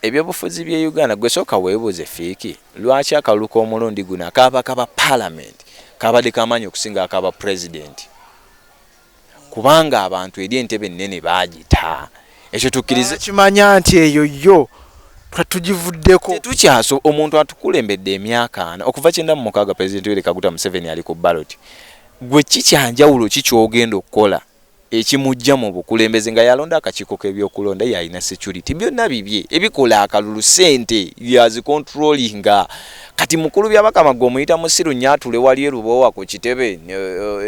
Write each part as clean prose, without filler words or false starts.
ebyobufuzi bye Uganda gwe soka weebuuze fiiki lwaki akalulu k'omulundi guno akaba parliament kabadde kamanyi okusinga akaba president kubanga abantu eri entebe ennene baagita ekyo tukkirize kimanya nti eyo yo tugivuddeko tetukyaso omuntu atukulembedde emyaka ana okuva 96 president Yoweri Kaguta Museveni ali ku ballot gwe kikyanjawulo kikyogenda okukola ekimujja mu bukulembeze nga yalonda akakiiko k'ebyokulonda yalina security byonna bibye ebikola akalulu sente yazi controllinga kati mukulu byabakama gomuyita musiru nyatule wali erubowa ku kitebe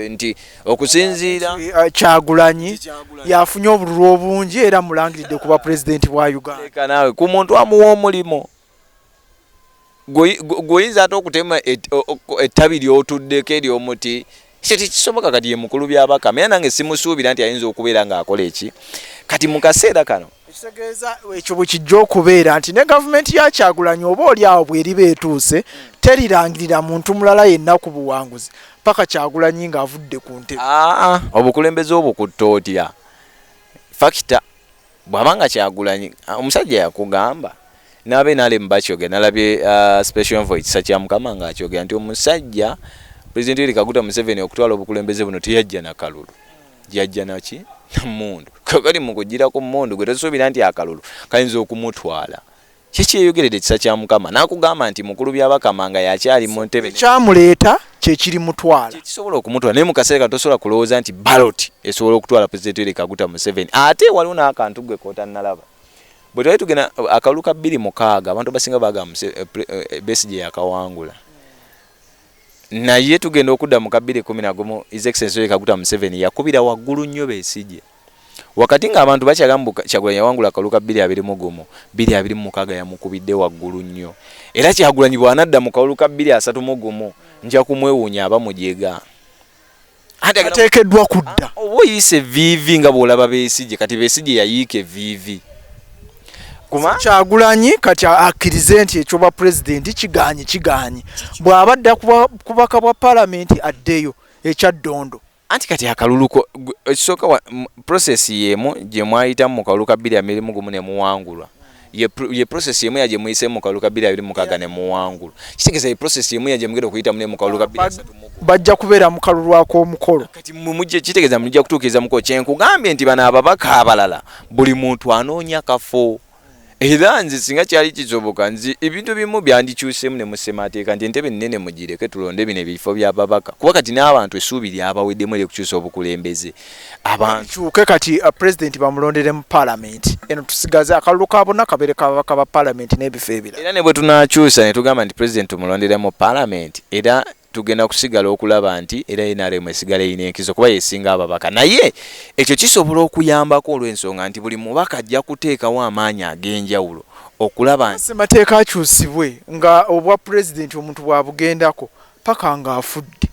nti okusinziira Kyagulanyi yafunye obululu obungi era mulangiridde kuba president wa Uganda kanawe ku muntu amuwa omulimo goyinza ate okutema ettabi lyotuddeko eryomuti kiti kisoboka kati ye mukulu byabakama era nange simusuubira nti ayinza okubeera ng'akola eki kati mu kaseera kano ekitegeeza ekyo bwe kijja okubeera nti ne gavumenti ya Kyagulanyi oba oli awo bw'eriba etuuse terirangirira muntu mulala yenna ku buwanguzi paka Kyagulanyi ng'avudde ku ntebe obukulembeze obwo kuttootya fakita bw'abanga Kyagulanyi omusajja yakugamba n'abe nalemu bakyogera nalabye special envoy kisa kya mukama ng'akyogera nti omusajja President Yoweri Kaguta Museveni okutwala obukulembeze buno teyajja na kalulu yajja naki mundu kakali mukugira ku mundu gwe tosuubira nti akalulu kayinza okumutwala kiki eyogerede kisa kya mukama nakugamba nti mukulu byabakama nga yakyali mu ntebe kyamuleeta kyekiri mutwala kisobola okumutwala naye mu kaseera kano tosobola kulowooza nti ballot esobola okutwala President Yoweri Kaguta Museveni ate waliwo n'akantu gwe koota nalaba bwe twali tugenda akalulu ka 26 abantu basinga bagamba Besigye yakawangula naye tugenda okudda mu 2011 His Excellency Yoweri Kaguta Museveni yakubira waggulu nnyo Besigye wakati nga abantu bakyagamba Kyagulanyi yawangula akalulu ka 2021 2026 yamukubidde waggulu nnyo era Kyagulanyi bw'anadda mu kalulu ka 2031 nja kumwewuunya abamujeega ateekeddwa kudda oba oyise viivi nga bw'olaba Besigye kati Besigye yayiike viivi Kyagulanyi kati akkirize nti ekyoba president kiganyi bw'abadda kubaka bwa parliament addeyo ekyaddondo anti kati akaluluko ekisooka process yemu gye mwayitamu mu kalulu ka 2021 ne muwangulwa ye process yemu yaje muyise mu kalulu ka 2026 ne muwangulwa kitegeeza ye process yemu yaje mugenda okuyitamu ne mu kalulu ka 2023 bajja kubeera mu kalulu ak'omukolo kati mujje kitegeeza mujja kutuukiriza mukolo kyenkugambye nti bano ababaka abalala buli muntu anoonya kafo era nze singa kyali kisoboka nzi ebintu bimu byandikyusemu ne musemateeka nti entebe nnene mugireke tulonde bino ebifo by'ababaka kuba kati n'abantu essuubi lyabaweddemu erikukyusa obukulembeze abantu kyuke kati president bamulondere mu parliament eno tusigaze akalulu ka bonna kabere kababaka ba parliament n'ebifo ebirala era ne bwe tunaakyusa ne tugamba nti president tumulondere mu parliament era tugenda kusigala okulaba nti era NRM esigala erina enkizo kuba yesinga ababaka naye ekyo kisobola okuyambako olw'ensonga nti buli mubaka ajja kuteekawo amaanyi ag'enjawulo okulaba nti ssemateeka akyusibwe nga obwa president omuntu bwabugendako paka nga afudde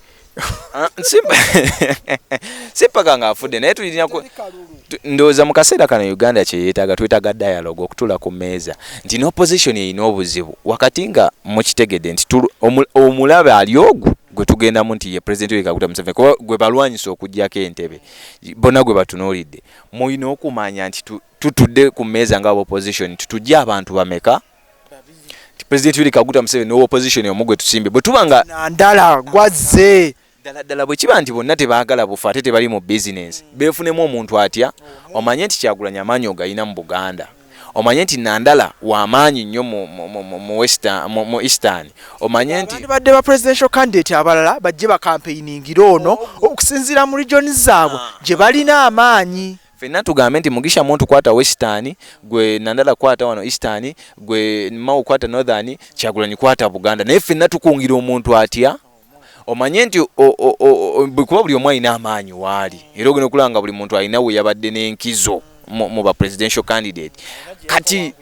si paka nga afudde naye tulina ndowooza mu kaseera kano Uganda kyeyeetaaga twetaaga dialogue okutula ku mmeeza nti n'opposition erina obuzibu wakati nga mukitegedde nti omulabe ali ogwo gwe tugendamu nti ye President Yoweri Kaguta Museveni kuba gwe balwanyisa okugyako entebe bonna gwe batunuulidde mulina okumanya nti tutudde ku mmeeza nga opposition tutujja abantu bameka President Yoweri Kaguta Museveni n'opposition omugwe tusimbe bwe tuba nga ndala gwazze ddala bwe kiba nti bonna tebaagala bufa ate tebali mu business beefunemu omuntu atya omanye nti Kyagulanyi amaanyi ogayina mu Buganda omanye nti Nandala w'amaanyi nnyo mu Eastern omanye nti badde ba presidential candidate abalala bajje bakampeyiningire ono okusinziira mu region zaabwe gye balina amaanyi fenna tugambe nti Mugisha muntu kwata Western gwe Nandala kwata wano Eastern gwe Mau kwata Northern Kyagulanyi kwata Buganda naye fenna tukungira omuntu atya omanye nti kuba buli omu alina amaanyi waali era ogenda okulanga buli muntu alina we yabadde n'enkizo mu ba presidential candidate kati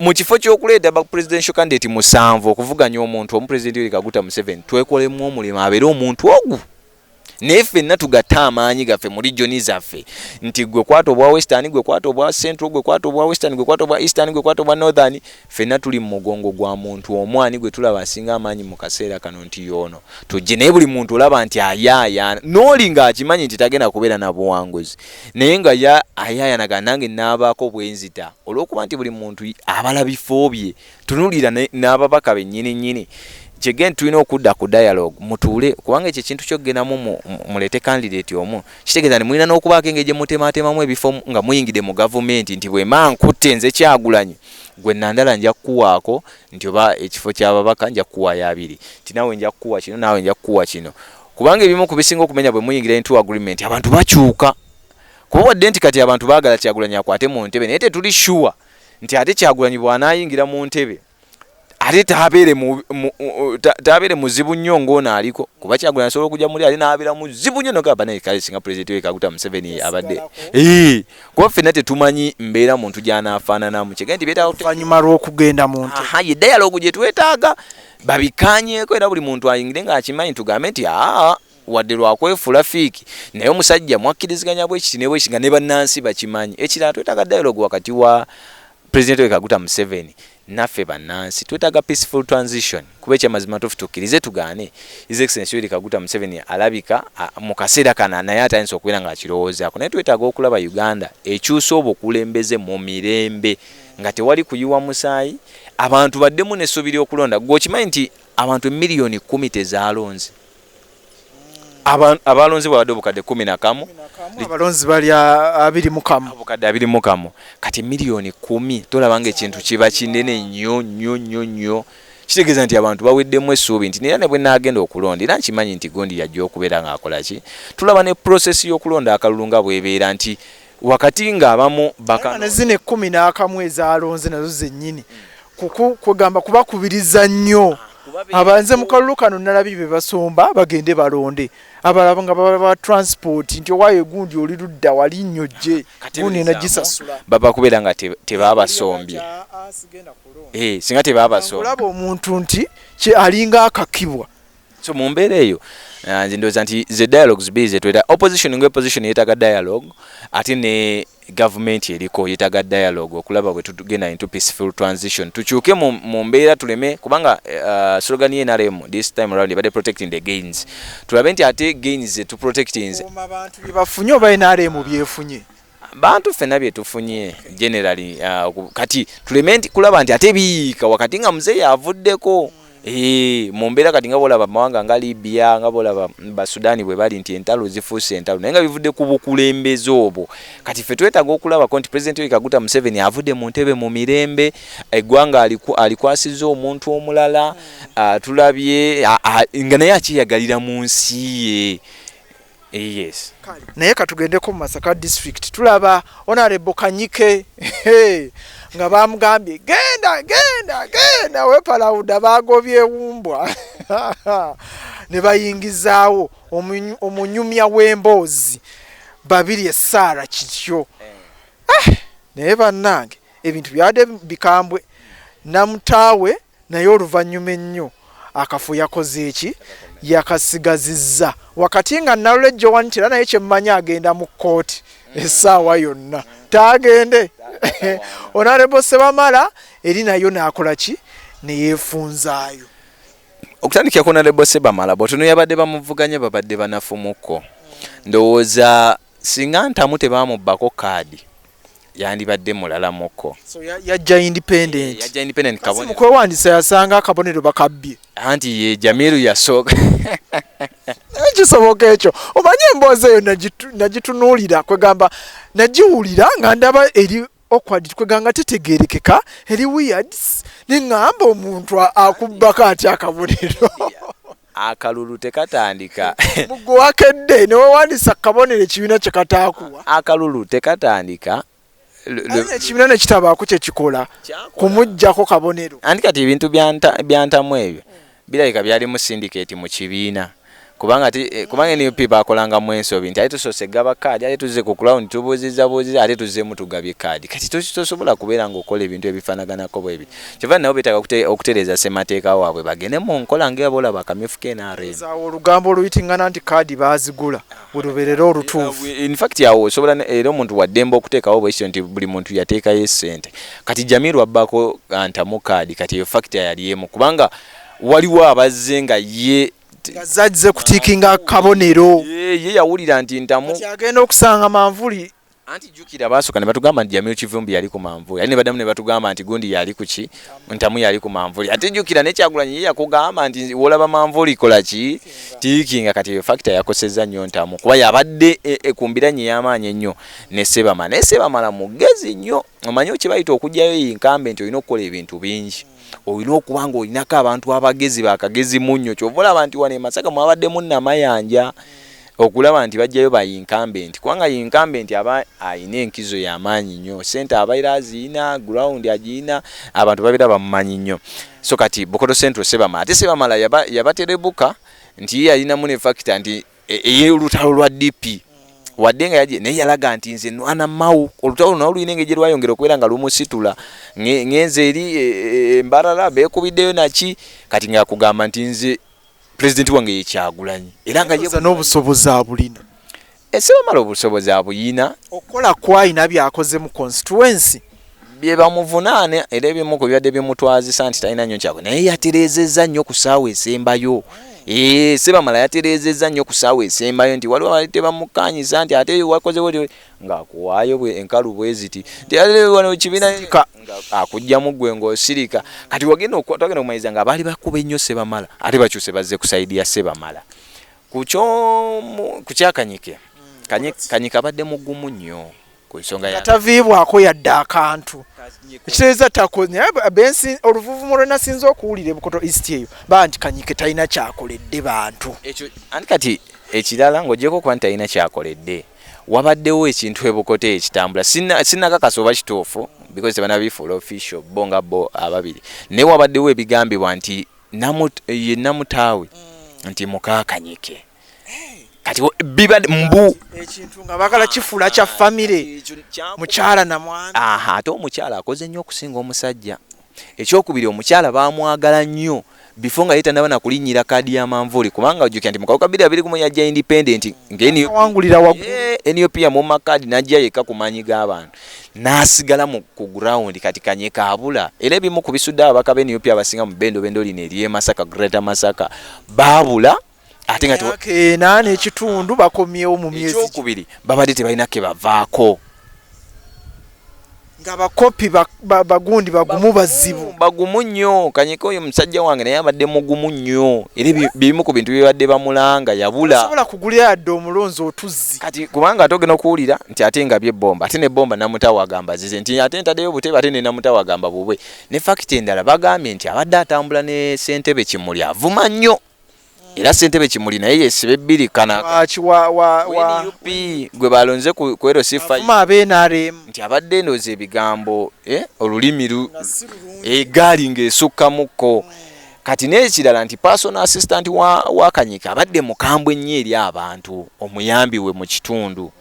mu kifo ky'okuleeta ba presidential candidate 7 okuvuganya omuntu omu President Yoweri Kaguta Museveni twekolemu omulimu abeere omuntu ogwo naye ffenna tugatta amaanyi gaffe mu regioni zaffe nti gwe kwata obwa western gwe kwata obwa central gwe kwata obwa western gwe kwata obwa eastern gwe kwata obwa northern ffenna tuli mu mugongo gwa muntu omwani gwe tulaba asinga amaanyi mu kaseera kano nti yono tujje naye buli muntu olaba nti ayaayana n'oli ng'akimanyi nti tagenda kubeera na buwanguzi naye nga ayaayanaga nange n'abaako bwenzita olw'okuba nti buli muntu abala bifo bye tunuulira n'ababaka bennyini kyegenda tulina okudda ku dialogue mutuule kubanga ekyo ekintu kyoggenamu mulete candidate omu kitegeeza nti mulina n'okubaako engeri gye mutematemamu ebifo nga muyingidde mu gavumenti nti bwema nkutte nze Kyagulanyi gwe Nandala nja kukuwaako nti oba ekifo ky'ababaka nja kukuwaayo 2 nti naawe nja kukuwa kino naawe nja kukuwa kino kubanga ebimu ku bisinga okumenya bwe muyingira into agreement abantu bakyuka kuba wadde nti kati abantu baagala Kyagulanyi akwate mu ntebe naye tetuli sure nti ate Kyagulanyi bw'anaayingira mu ntebe ate tabeere muzibu nnyo ng'ono aliko kuba Kyagulanyi asobola okujja muli ate n'abeera muzibu nnyo nogamba naye kale singa pulezidenti we Kaguta Museveni abadde kuba ffenna tetumanyi mbeera muntu gy'anaafaananamu kyegenda nti beetaaga oluvannyuma lw'okugenda mu ntebe ye dialogue gye twetaaga babikaanyeeko era buli muntu ayingire ng'akimanyi tugambe nti wadde lwakwefuula fiiki naye omusajja mwakkiriziganya bwekiti ne bwekiti nga ne bannansi bakimanyi ekirala twetaaga dialogue wakati wa pulezidenti we Kaguta Museveni naffe bannansi twetaaga peaceful transition kuba ekyamazima tukkirize tugaane His Excellency Yoweri Kaguta Museveni alabika mu kaseera kana naye atayinza okubeera ng'akirowoozaako naye twetaaga okulaba Uganda ekyusa obukulembeze mu mirembe nga tewali kuyiwa musaayi abantu baddemu n'essuubi ly'okulonda gw'okimanyi nti abantu miliyoni 10 tezaalonze abalonzi bwadde obukadde 11 abalonzi bali 21 obukadde 21 kati miliyoni 10 tolaba ng'ekintu kiba kinene nnyo kitegeeza nti abantu baweddemu essuubi nti nera ne bwe naagenda okulonda era nkimanyi nti gondi yajja okubeera ng'akola ki tulaba ne process y'okulonda akalulu nga bw'ebeera nti wakati ng'abamu bakana zine 11 ezaalonze nazo zennyini kugamba kubakubiriza nnyo abanze mu kalulu kano nalabye be basomba bagende balonde abalaba nga baba transport nti owaye gundi oli ludda wali nnyojje gundi nagisasula baba kubeera nga tebabasombye singa tebabasombye olaba omuntu nti alinga akakibwa so mu mbeera eyo nze ndowooza nti ze dialogues bize tweta opposition ng'opposition yeetaaga dialogue ate ne government eriko yeetaaga dialogue okulaba bwe tugenda into peaceful transition tukyuke mu mbeera tuleme kubanga slogan ye NRM this time around ebadde protecting the gains tulabe nti ate gains ze tuprotectinze abantu byebafunye oba NRM byefunye bantu ffenna byetufunye generally kati tuleme nti kulaba nti ate biika wakati nga muzeeyi avuddeko mu mbeera kati nga bolaba mawanga nga Libya nga bolaba Basudani bwe bali nti entalo zifuuse entalo naye nga bivudde ku bukulembeze obwo kati ffe twetaaga okulabako nti Pulezidenti we Kaguta Museveni avudde mu ntebe mu mirembe eggwanga alikwasizza omuntu omulala tulabye nga naye akyeyagalira mu nsi ye yes naye katugendeko mu Masaka district tulaba Honorable Kanyike nga bamugambye genda wepalawuda bagobye wumbwa ne bayingizaawo omunyumya w'emboozi 2 Essara kityo naye bannange ebintu byadde bikambwe namutaawe naye oluvannyuma ennyo akafu yakoze eki yakasigazizza wakati nga Knowledge One tira naye kyemmanyi agenda mu kkooti essaawa yonna taagende Honorable Sebamala eri nayo naakola ki neyeefunzaayo okutandikira ku Honorable Sebamala botono yabadde bamuvuganya babadde banafumuko ndowooza singa ntamu tebamubbako kaadi yandibadde mulala muko so yajja independent kabonero mukwewandisa yasanga akabonero bakabbye anti ye Jamiru yasooka kisoboka ekyo omanye emboozi eyo nagitunuulira kwegamba nagiwulira nga ndaba eri awkward kweganga tetegerekeka eri weird neŋŋamba omuntu akubbako ati akabonero akalulu tekatandika mugwe wakedde newewandisa kabonero ekibiina kyekataakuwa akalulu tekatandika ekibiina nekitabaako kyekikola kumuggyako kabonero anti kati ebintu byantamu ebyo birabika byali mu syndicate mu kibiina kubanga NUP bakolanga mu ensobi nti ate tusoose gaba kaadi ate tuze ku ground tubuuziza ate tuzeemu tugabye kaadi kati tosobola kubeera ng'okola ebintu ebifaanaganako bwebi kyova nabo beetaaga okutereeza ssemateeka waabwe bagende mu nkola ng'abolaba akamyufu k'NRM. Olugambo oluyitiŋŋana nti kaadi baazigula bwe lubeerera olutuufu. In fact awo osobola era omuntu waddemba okuteekawo bwekityo nti buli muntu yateekayo essente kati Jamiru abbako antamu kaadi kati eyo factor yaliemu kubanga waliwo abazze nga ye zazze kutiikinga kabonero ye yawulira nti ntamu agenda okusanga manvuli anti jukira basooka ne batugamba nti Jamiru Kivumbi yali ku manvuli ate ne baddamu ne batugamba nti gundi yali ku ki ntamu yali ku manvuli ate jukira ne Kyagulanyi ye yakugamba nti wolaba manvuli kola ki tiikinga kati eyo factor yakosezza nnyo ntamu kuba yabadde ekumbiranye y'amaanyi ennyo ne Sebamala mugezi nnyo omanyi okibayita okujjayo yinkambe nti olina okukola ebintu bingi olina okuba nga olinako abantu abagezi bakagezi munnyo kyova olaba nti wano e Masaka mwabaddemu Namayanja okulaba nti bajjayo ba incumbent kubanga incumbent aba ayina enkizo y'amaanyi nnyo sente abaira aziina ground agiina abantu babeera bamumanyi nnyo so kati Bukoto Central Sebamala yabaterebuka nti ye alinamu ne factor nti ey'olutalo lwa DP wadde nga yaje naye yalaga nti nze nwana mawu olutalo nawo luyina engeri lwayongera okubeera nga lumusitula ngenze eri embalala beekubiddeyo naki kati nga yakugamba nti nze President wange ye Kyagulanyi era nga yeza n'obusobozi abulina Sebamala obusobozi abuyina okola kwayina byakoze mu constituency bye bamuvunaane era ebimu ku byadde bimutwazisa nti talina nnyo kyako naye yatereezezza nnyo ku ssaawa esembayo Sebamala yatereezezza nnyo ku ssaawa esembayo nti waliwo abali tebamukkaanyiza nti ate wakozewo ng'akuwaayo enkalu bwe ziti nti ate wano kibiina akugjamu ggwe ng'osirika kati twagenda okumaliriza nga baali bakuba ennyo Sebamala ate bakyuse bazze ku sayidi ya Sebamala ku kyakanyike kanyike abadde mugumu nnyo ku nsonga taviibwako yadde akantu ekitegeeza takoze bensi oluvuvumo lwe nasinza okuwulira e Bukoto East eyo banti Kanyike talina kyakoledde bantu ekyo anti kati ekirala ng'ogyeko okuba nti talina kyakoledde wabaddewo ekintu e Bukoto ekitambula sinnakakasa oba kituufu because banabifuula official bonga bo ababiri naye wabaddewo ebigambibwa nti ye Namutaawe nti muka Kanyike kati biba mbu ekintu nga bakala kifuula kya family mukyala na mwana ate omukyala akoze nnyo okusinga omusajja ekyokubiri omukyala baamwagala nnyo before nga yetanaba nakulinnyira kaadi ya manvuli kubanga ojjukira nti mu kawuka 2021 yajja independent ng'awangulira waggulu NUP yamumma kaadi n'ajja yekka ku maanyi g'abantu n'asigala ku ground kati Kanyike abula era ebimu ku bisudde ababaka b'NUP abasinga mu bendobendo lino ery'e Masaka Greater Masaka baabula ate nga kena n'ekitundu bakomyewo mu myezi ekyokubiri babadde tebalina ke bavaako nga bakopi bagundi bagumu bazibu bagumu nnyo Kanyike oyo musajja wange naye abadde mugumu nnyo era bimu ku bintu byebadde bamulanga yabula asobola kugulira yadde omulonzi otuzzi kati kubanga ate ogenda okuwulira nti ate nga byebomba ate nebomba Namutaawe agamba zize nti ate ntaddeyo obutebe ate ne Namutaawe agamba bubwe ne fakiti endala bagambye nti abadde atambula ne Ssentebe Kimuli avuma nnyo era Ssentebe Kimuli naye yesiba ebbiri kana NUP gwe balonze ku ero sifa nti abadde ndooza ebigambo olulimi egaali ng'esukkamukko kati n'ekirala nti personal assistant wa Kanyike abadde mukambwe nnyo eri abantu omuyambi we mu kitundu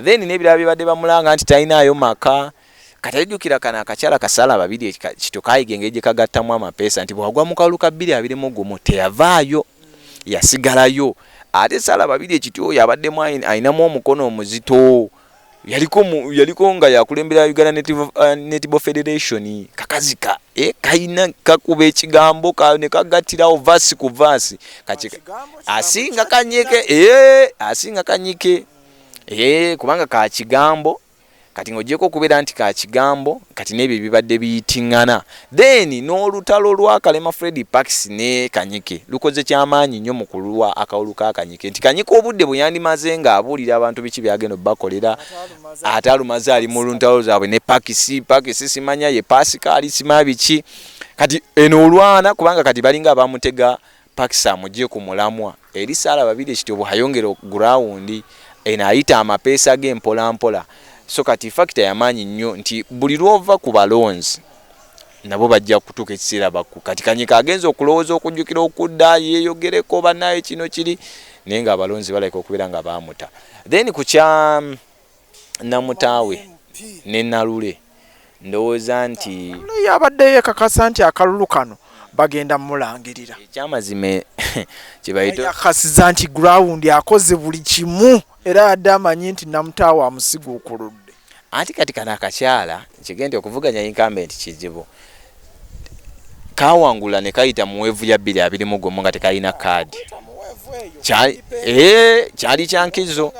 then n'ebirala bibadde bamulanga nti talinayo maka kati ajjukira kana akakyala kasala babiri kito kayiga engeri gye kagattamu amapeesa nti bwagwa mu kalulu ka 221 teyavaayo yasigalayo ate sala babiri ekiti oyo abaddemu ayinamu omukono omuzito yaliko nga yakulembera Uganda Netball Federation kakazika kayina kakuba ekigambo ne kagattirawo vasi ku vasi asinga Kanyike kubanga ka kigambo kati ng'ogyeko okubeera nti ka kigambo kati n'ebyo bibadde biyitiŋŋana then n'olutalo lwa Kalema Freddy Parks ne Kanyike lukoze kyamaanyi nnyo mu kulwa akawulu ka Kanyike nti Kanyike obudde bwe yandimaze ng'abuulira abantu biki byagenda obbakolera ate alumaze ali mu luntalo zaabwe ne Parks simanya ye Pascal sima biki kati eno olwana kubanga kati balinga abamutega Parks amugye ku mulamwa eri Saala babiri ekiti obuhayongera ground eno ayita amapeesa g'empolampola so kati factor yamanyi nnyo nti buli lwova ku balonzi nabo bajja kutuuka ekiseera baku kati Kanyike agenza okulowooza okujjukira okudda yeeyogereko bannaye kino kiri naye nga abalonzi baleka okubeera nga baamuta. Then ku kya Namutaawe ne Nalule ndowooza nti yabaddeyo ekakasa nti akalulu kano bagenda mulangirira ekyamazime kibayito yakasiza nti ground akoze buli kimu era yadde amanyi nti Namutaawe amusiga okuludde. Anti kati kana akakyala kigende okuvuganya incumbent kizibu kawangula ne kayita muwevu ya 221 nga tekalina kaadi kyali kyankizo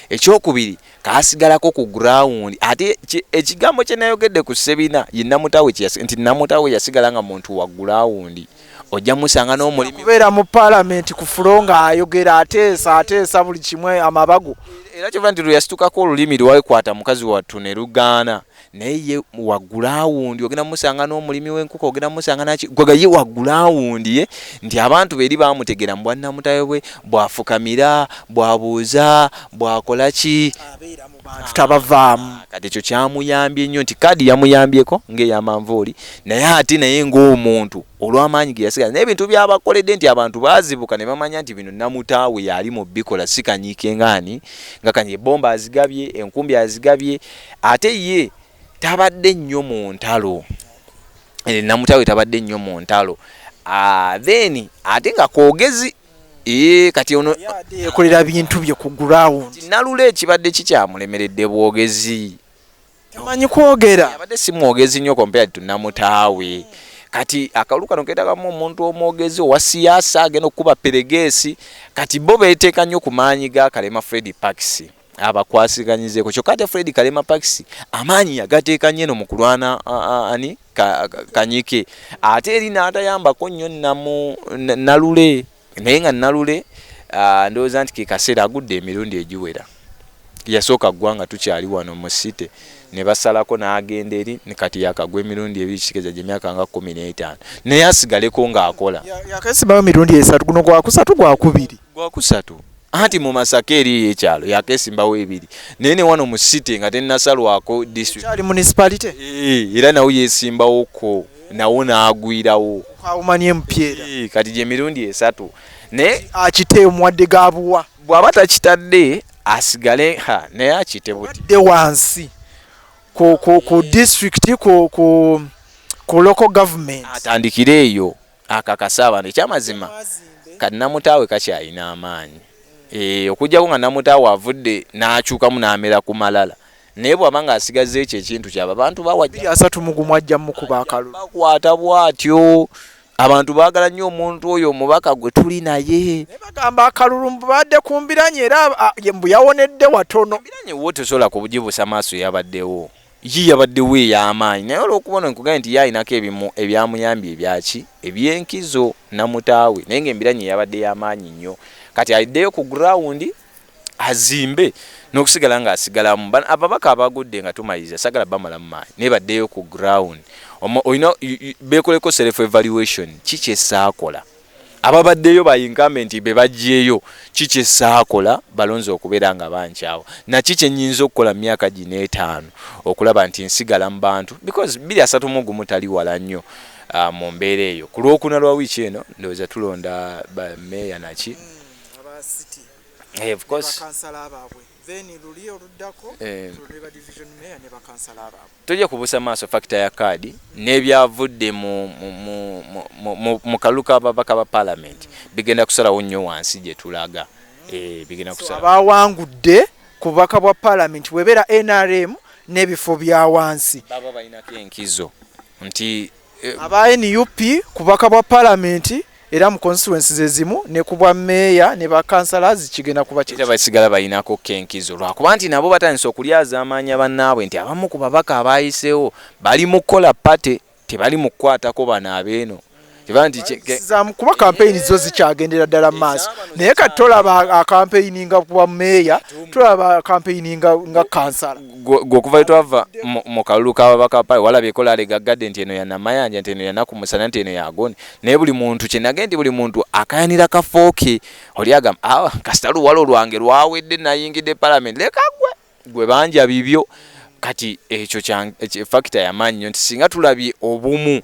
ekyokubiri kasigalako ku ground ate ekigambo kye nayogedde ku Sebina ye Namutaawe nti Namutaawe yasigala nga muntu wa ground ojja musanga n'omulimi kubeera mu parliament ku fulo nga ayogera ateesa buli kimwe amabago era kyova nti lweyasitukako olulimi lwakwata mukazi wattu ne lugaana naye ye wa ground ogenda musanga n'omulimi w'enkoko ogenda musanga naki gwaga ye wa ground ye nti abantu beeri bamutegera mbwa Namutaawe bwe bwafukamira bwabuuza bwakola ki abeera mu bantu tabavaamu kati ekyo kyamuyambye nnyo nti kaadi yamuyambyeko ng'eyamanvuuli naye ate naye ng'omuntu olw'amaanyi ge yasigala n'ebintu byabakoledde nti abantu baazibuka ne bamanya nti bino Namutaawe yali mu bikola si Kanyike ngaani nga Kanyike bomba azigabye enkumbi azigabye ate ye tabadde nnyo mu ntalo Namutaawe tabadde nnyo mu ntalo then ate nga koogezi kati ono yekolera bintu bye ku ground Nalule ekibadde kikyamulemeredde bwogezi tamanyi kwogera yabadde si mwogezi nnyo compared to Namutaawe kati akalu kano ketagamu omuntu omwogezi owa siyaasa agenda okuba peregesi kati bo beeteeka nnyo ku maanyi ga Kalema Fred Parks abakwasiganyizeeko kyokka ate Fred Kalema Parks amaanyi yagateeka nnyo mu kulwana Kanyike ate eri n'atayambako nnyo Nalule naye nga Nalule ndowooza nti ke kaseera agudde emirundi egiwera yasooka ggwanga tukyali wano mu site ne basalako n'agenda eri ne kati yakagwa emirundi ebiri kitegeeza gye myaka nga 15 naye asigaleko ng'akola yakeesibayo mirundi 3 guno gwakusatu gwakusatu anti mu Masaka eri ekyalo yakeesimbawo 2 naye ne wano mu site nga tennasalwako district kyali municipality era nawo yeesimbawoko nawo n'agwirawo awumanye mpiera kati gye mirundi 3 naye akite omuwadde gabuwa bw'aba takitadde asigale naye akite buti de wansi ku district ku local government atandikire eyo akakasa abantu ekyamazima kati Namutaawe kakyalina amaanyi okujjako nga Namutaawe avudde n'akyukamu n'amera ku malala naye bw'aba nga asigaze ekyo ekintu kyaba abantu bawajja 3 ajja mukuba akalulu bakwata bwatyo abantu baagala nnyo omuntu oyo omubaka gwe tuli naye bagamba akalulu mbadde kumbiranye era mbu yawonedde watono mbiranye wo tosobola kubugibusa maaso yabaddewo yabaddewo ey'amaanyi naye olw'okubona nkugambye nti yayinako ebimu ebyamuyambye ebyaki eby'enkizo Namutaawe naye ng'embiranye yabadde y'amaanyi nnyo kati aliddeyo ku ground azimbe n'okusigala ng'asigalamu ababaka abagudde nga tumaliriza sagala bamalamu maanyi naye baddeyo ku ground olina beekoleko self evaluation kiki esaakola ababaddeyo ba incumbent be bajjeeyo kiki esaakola balonze okubeera nga bankyawo naki kyennyinza okukola myaka gino 5 okulaba nti nsigala mu bantu because 231 tali wala nnyo mu mbeera eyo ku lwokuna lwa wiiki eno ndowooza tulonda meya naki of course then luli oluddako luleba division mayor ne bakansala ababo tujja kubuusa maaso factor ya kaadi n'ebyavudde mu kaluka ababaka ba parliament bigenda kusalawo nnyo wansi gye tulaga bigenda kusala abawangudde ku bubaka bwa parliament webeera NRM n'ebifo bya wansi baba balinako enkizo nti aba NUP ku bubaka bwa parliament era mu constituencies ezimu ne kubwa meya ne bakansalazi kigenda kuba kiti basigala balinako kenkizo lwakuba nti nabo batandise okulyaza amaanya bannaabwe nti abamu ku babaka abayiseewo bali mu kukola pate tebali mu kukwatako bano abeeno kuba campaign zo zikyagendera ddala maaso naye kati tolaba campaign nga kuba meya tolaba campaign nga kansala gwokuva twava mu kalulu k'ababaka pale walabye ekola alegaggadde nti eno yanamayanja nti eno yanakumusana nti eno yagoni naye buli muntu kyenage nti buli muntu akayanira kafooke oli agamba kasita luwalo lwange lwawedde nayingidde parliament leka gwe banja bibyo kati ekyo factor yamanyi nnyo nti singa tulabye obumu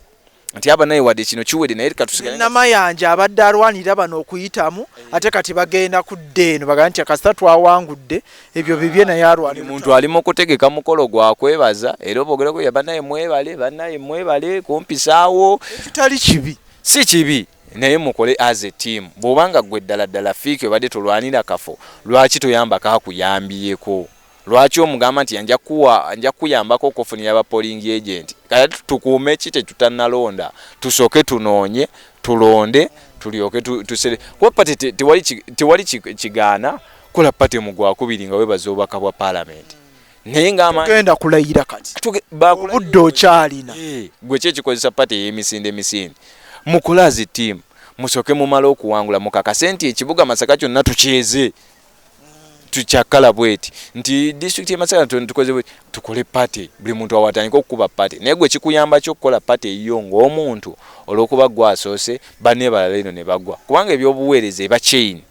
nti abanaye wadde kino kiwedde naye katusigale namayanja abadde alwanira bano okuyitamu ate kati bagenda kudda eno bagamba nti akasita twawangudde ebyo bibye naye alwanira muntu ali mu kutegeka mukolo gwa kwebaza era obogereko yabanaye mwebale kumpisaawo kitali kibi si kibi naye mukole as a team bw'obanga gwe ddala fiiki obadde tolwanira kafo lwaki toyambako akuyambyeko lwaki omugamba nti nja kuyambako okufunira aba polling agent kati tukuume ki tetutannalonda tusooke tunoonye tulonde tulyoke tusere kuba pate tewali kigaana kola pate mu gwakubiri nga webaza obubaka bwa parliament naye ngagenda kulayira kati budde okyalina gwe ki ekikozesa pate y'emisinde mukole as a team musooke mumala okuwangula mukakase nti ekibuga Masaka kyonna tukyeze tukyakala bweti nti district ya Masaka tukoze bweti tukole party buli muntu awatandika okukuba party naye gwe kikuyamba kyo okukola party eyo ng'omuntu olw'okuba gwasoose banne balala eno ne bagwa kubanga ebyobuweereza eba chain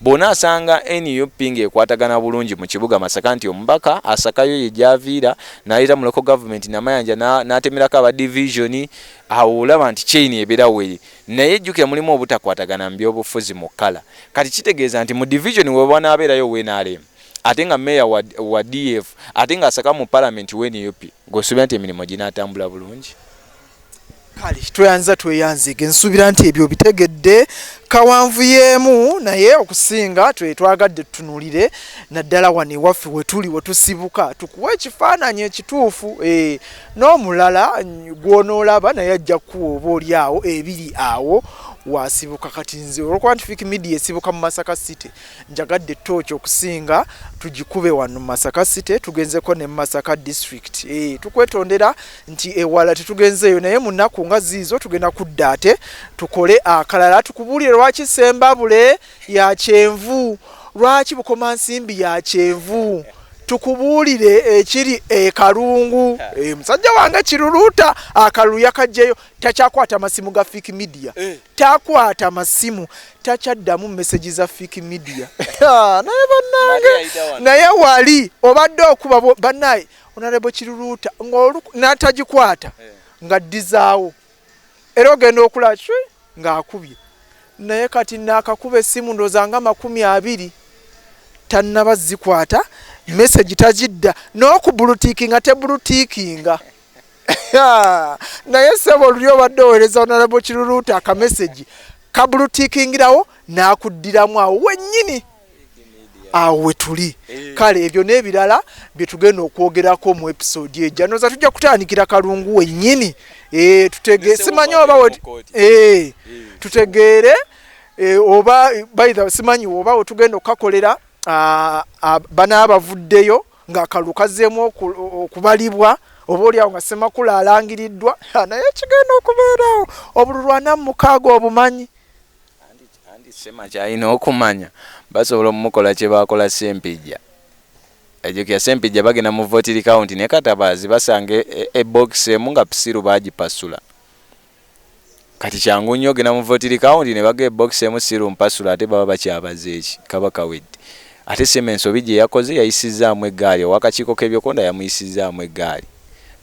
bona asanga NUP ng'ekwatagana bulungi mu kibuga Masaka nti omubaka asakayo ye gyaviira n'ayita mu local government namayanja n'atemerako aba division awo olaba nti chain ebeerawo eri naye ejjukira mulimu obutakwatagana mu byobufuzi mu kkala kati kitegeeza nti mu division we banaabeerayo WNRM ate nga meya wa DF ate nga asaka mu parliament NUP ng'osuubira nti emirimu ginaatambula bulungi kale tweyanzige nsuubira nti ebyo bitegedde kawanvuyeemu naye okusinga twetwagadde tutunulire naddala wano ewaffe wetuli wetusibuka tukuwa ekifaananyi ekituufu n'omulala gwonoolaba naye ajja kukuwa oba oli awo ebiri awo wasibuka kati nze olwokuba nti Fiki Media esibuka mu Masaka City njagadde tooki okusinga tugikube wano mu Masaka City tugenzeko ne Masaka District tukwetondera nti ewala tetugenzeeyo naye mu nnaku nga ziizo tugenda kudda ate tukole akalala tukubuulire lwaki Sembabule ya kyenvu lwaki Bukomansimbi ya kyenvu tukubuulire ekiri Kalungu musajja wange Kiruluuta akalulu yakajjeyo takyakwata masimu ga Fiki Media takwata masimu takyaddamu message za Fiki Media naye bannange naye wali obadde okuba bannaye Honorable Kiruluuta n'atagikwata nga ddizaawo era ogenda okula ng'akubye naye kati naakakuba essimu ndooza nga 20 tannaba zikwata message tagidda n'okubulutiikinga tebulutiikinga naye sebo oluli obadde oweereza Honorable Kiruluuta akamessage kabulutiikingirawo n'akuddiramu awo wennyini awo wetuli kale ebyo n'ebirala bye tugenda okwogerako mu episode ejja nooza tujja kutandikira Kalungu wennyini simanyi oba tutegeere oba bayitha simanyi oba wetugenda okukakolera bana abavuddeyo ng'akalulu kazzeemu okubalibwa oba oliawo nga Ssemakula alangiriddwa naye kigenda okubeerawo obululu 46 obumanyi andi Sema kyalina okumanya basobola omukola kye baakola Ssempijja ejjukira Ssempijja bagenda mu voting count ne Katabaazi basanga ebox emu nga Pisiru baagipasula kati kyangu nnyo ogenda mu voting count ne baga ebox emu Pisiru mpasula ate baba bakyabaze eki Kabaka wedde ate Sema ensobi gye yakoze yayisizaamu eggaali owakakiiko k'ebyokonda yamuyisizaamu eggaali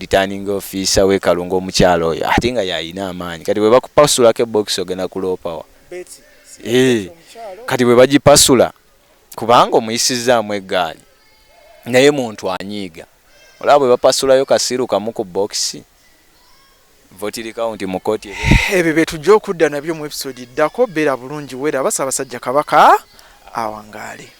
returning officer we Kalungu omukyalo oyo ate nga yayina amaanyi kati bwe bakupasulako ebox ogenda kuloopawa kati bwe bagipasula kubanga omuyisizaamu eggaali naye muntu anyiiga olaba bwe bapasulayo Kasiru kamu ku box voting count mu kooti ebyo bye tujja okudda nabyo mu episode iddako beera bulungi weera Ssaabasajja Kabaka awangaale.